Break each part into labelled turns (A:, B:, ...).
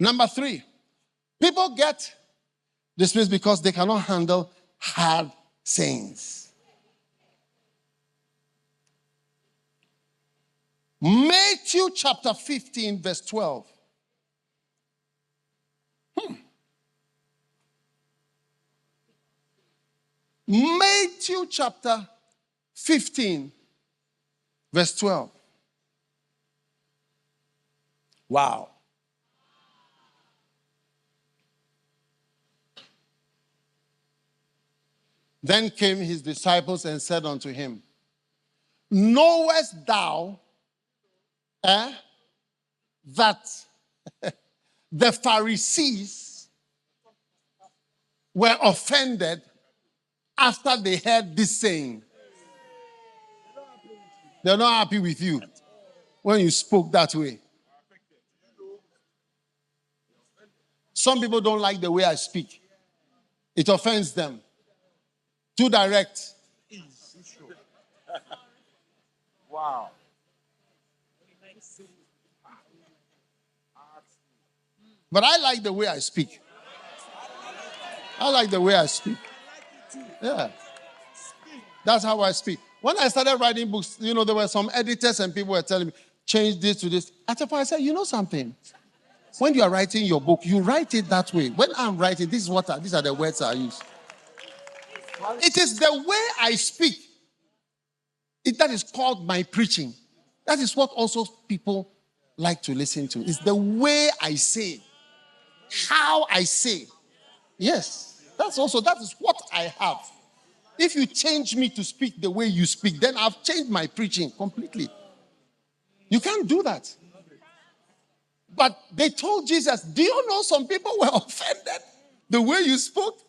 A: Number 3, people get dismissed because they cannot handle hard sayings. Matthew chapter 15, verse 12. Matthew chapter 15, verse 12. Wow. Then came his disciples and said unto him, knowest thou that the Pharisees were offended after they heard this saying? They're not happy with you when you spoke that way. Some people don't like the way I speak. It offends them. Too direct.
B: Wow.
A: But I like the way I speak. I like the way I speak. Yeah. That's how I speak. When I started writing books, there were some editors and people were telling me, change this to this. At the point I said, you know something? When you are writing your book, you write it that way. When I'm writing, these are the words I use. It is the way I speak. That is called my preaching. That is what also people like to listen to. It's the way I say. How I say. Yes. That is what I have. If you change me to speak the way you speak, then I've changed my preaching completely. You can't do that. But they told Jesus, do you know some people were offended the way you spoke?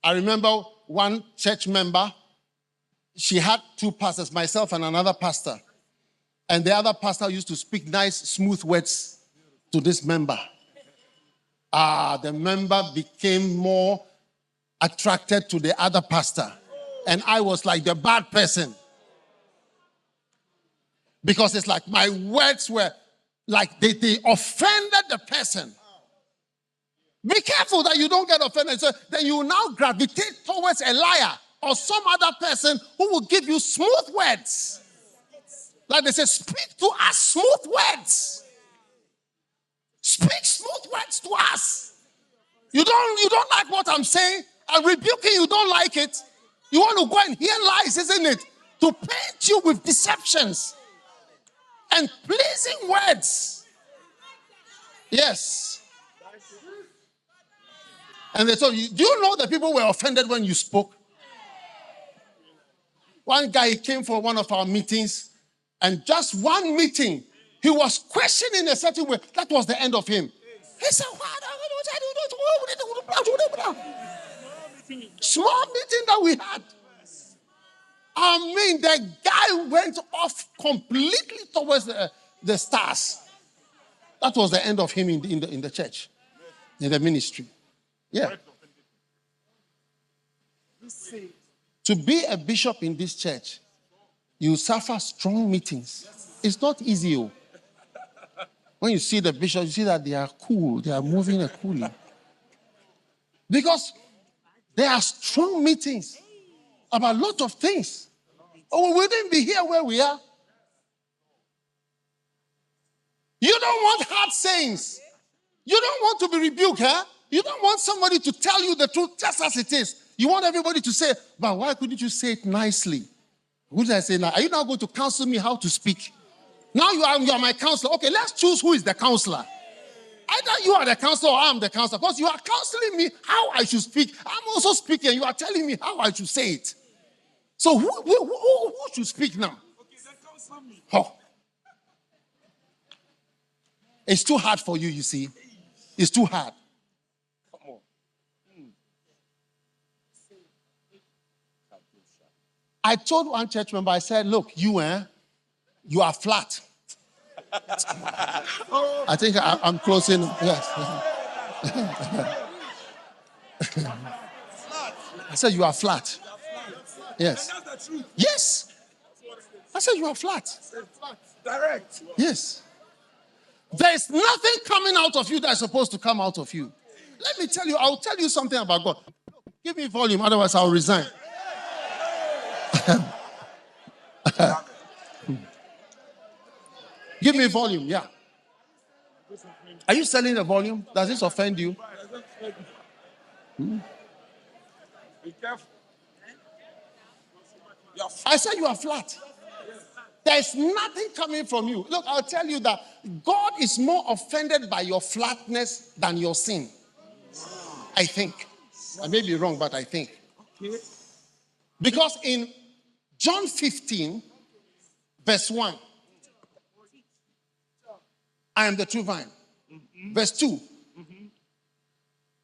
A: I remember one church member, she had 2 pastors, myself and another pastor. And the other pastor used to speak nice, smooth words to this member. The member became more attracted to the other pastor. And I was like the bad person. Because it's like my words were like they offended the person. Be careful that you don't get offended. So then you now gravitate towards a liar or some other person who will give you smooth words. Like they say, speak to us smooth words. Speak smooth words to us. You don't like what I'm saying? I'm rebuking you, don't like it. You want to go and hear lies, isn't it? To paint you with deceptions and pleasing words. Yes. And they told you, do you know that people were offended when you spoke? One guy came for one of our meetings, and just one meeting, he was questioning a certain way. That was the end of him. He said, small meeting that we had. I mean, the guy went off completely towards the stars. That was the end of him in the church, in the ministry. Yeah. To be a bishop in this church, you suffer strong meetings. It's not easy. When you see the bishop, you see that they are cool. They are moving coolly. Because there are strong meetings about a lot of things. Or we wouldn't be here where we are. You don't want hard sayings. You don't want to be rebuked, huh? You don't want somebody to tell you the truth just as it is. You want everybody to say, but why couldn't you say it nicely? Who did I say now? Are you now going to counsel me how to speak? Now you are my counselor. Okay, let's choose who is the counselor. Either you are the counselor or I'm the counselor. Because you are counseling me how I should speak. I'm also speaking. You are telling me how I should say it. So who should speak now?
B: Okay, then counsel me.
A: Oh. It's too hard for you, you see. It's too hard. Come on. I told one church member, I said, look, you are flat. I think I'm closing. Yes. I said, you are flat. Yes. Yes. I said, you are flat.
B: Direct.
A: Yes. There's nothing coming out of you that's supposed to come out of you. Let me tell you, I'll tell you something about God. Give me volume, otherwise I'll resign. Give me volume, yeah. Are you selling the volume? Does this offend you?
B: Be careful.
A: I said you are flat. There's nothing coming from you. Look, I'll tell you that God is more offended by your flatness than your sin. I think. I may be wrong, but I think. Because in John 15, verse 1, I am the true vine. Verse 2,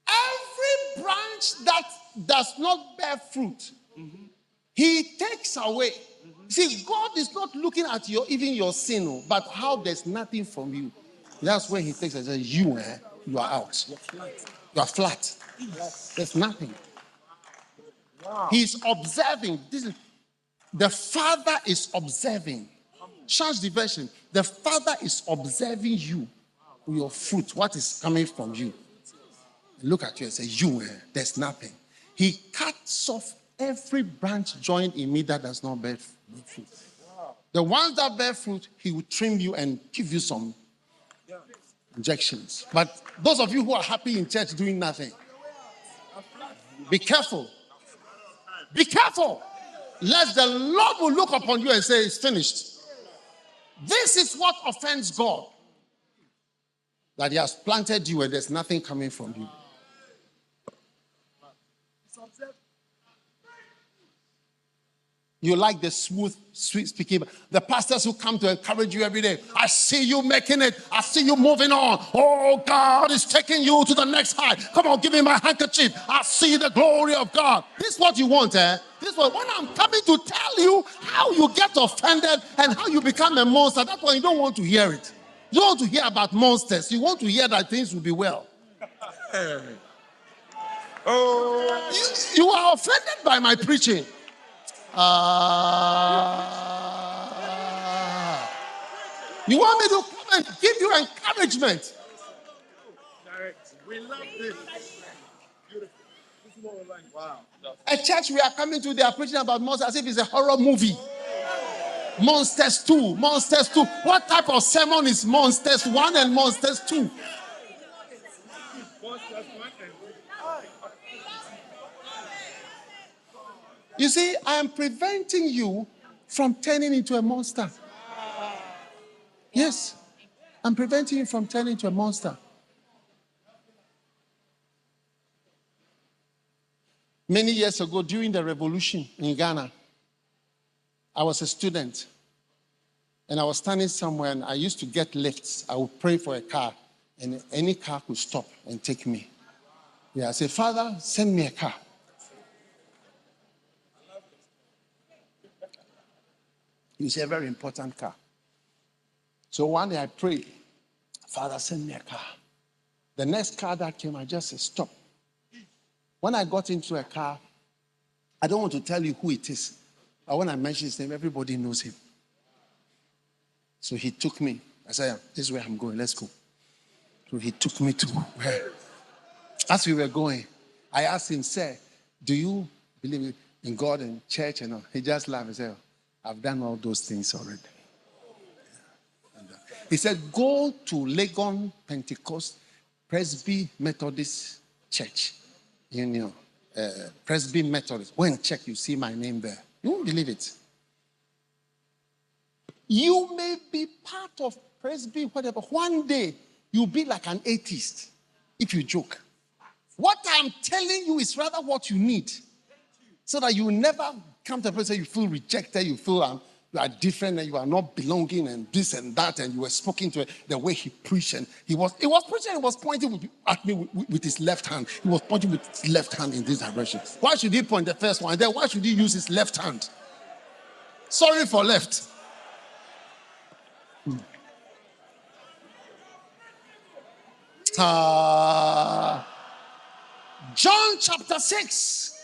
A: every branch that does not bear fruit, he takes away. See, God is not looking at even your sin, but how there's nothing from you. That's when he takes and says, you are out. You are flat. There's nothing. He's observing. The Father is observing. Change the version. The Father is observing you, your fruit, what is coming from you. Look at you and say, there's nothing. He cuts off every branch joined in me that does not bear fruit. The ones that bear fruit, he will trim you and give you some injections. But those of you who are happy in church doing nothing, be careful. Be careful. Lest the Lord will look upon you and say, it's finished. This is what offends God. That he has planted you and there's nothing coming from you. You like the smooth, sweet speaking. The pastors who come to encourage you every day. I see you making it. I see you moving on. Oh, God is taking you to the next height. Come on, give me my handkerchief. I see the glory of God. This is what you want, eh? This is what, when I'm coming to tell you how you get offended and how you become a monster, that's why you don't want to hear it. You don't want to hear about monsters. You want to hear that things will be well. You are offended by my preaching. You want me to come and give you encouragement?
B: We love this. Beautiful. This is what we're like. Wow.
A: A church we are coming to, they are preaching about monsters as if it's a horror movie. Monsters 2, Monsters 2. What type of sermon is Monsters 1 and Monsters 2? You see, I am preventing you from turning into a monster. Yes, I'm preventing you from turning into a monster. Many years ago, during the revolution in Ghana, I was a student. And I was standing somewhere and I used to get lifts. I would pray for a car and any car could stop and take me. Yeah, I said, Father, send me a car. It's a very important car. So one day I prayed, Father, send me a car. The next car that came, I just said, stop. When I got into a car, I don't want to tell you who it is. But when I mention his name, everybody knows him. So he took me. I said, this is where I'm going. Let's go. So he took me to where? As we were going, I asked him, sir, do you believe in God and church and all? He just laughed and said, I've done all those things already. He said, go to Legon Pentecost Presby Methodist Church. You know, Presby Methodist. Go and check, you see my name there. You won't believe it. You may be part of Presby, whatever. One day, you'll be like an atheist if you joke. What I'm telling you is rather what you need. So that you will never come to a place where you feel rejected, you feel you are different and you are not belonging and this and that, and you were speaking to the way he preached. And he was preaching and he was pointing at me with his left hand. He was pointing with his left hand in this direction. Why should he point the first one? And then why should he use his left hand? Sorry for left. John chapter 6.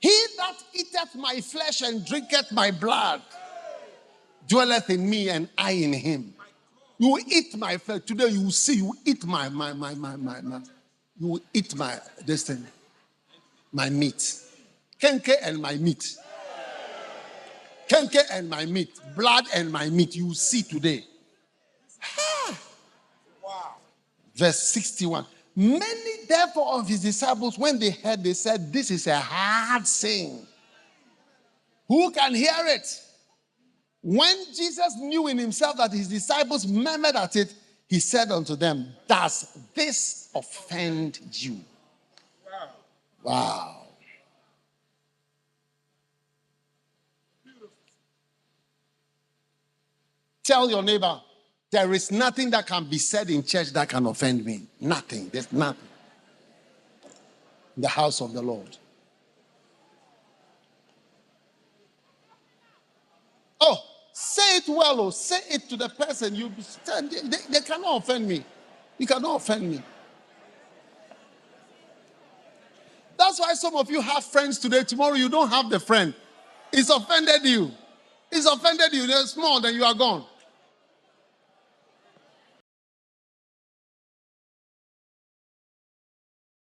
A: He that eateth my flesh and drinketh my blood dwelleth in me and I in him. You will eat my flesh. Today you will see, you will eat my. You will eat my destiny, my meat. Kenke and my meat. Kenke and my meat. Blood and my meat. You will see today.
B: Wow.
A: Verse 61. Many therefore of his disciples, when they heard, they said, this is a hard saying. Who can hear it? When Jesus knew in himself that his disciples murmured at it, he said unto them, does this offend you?
B: Wow.
A: Wow. Tell your neighbor, there is nothing that can be said in church that can offend me. Nothing. There's nothing. In the house of the Lord. Oh, say it well, or say it to the person. They cannot offend me. You cannot offend me. That's why some of you have friends today. Tomorrow you don't have the friend. It's offended you. It's offended you. They're small, then you are gone.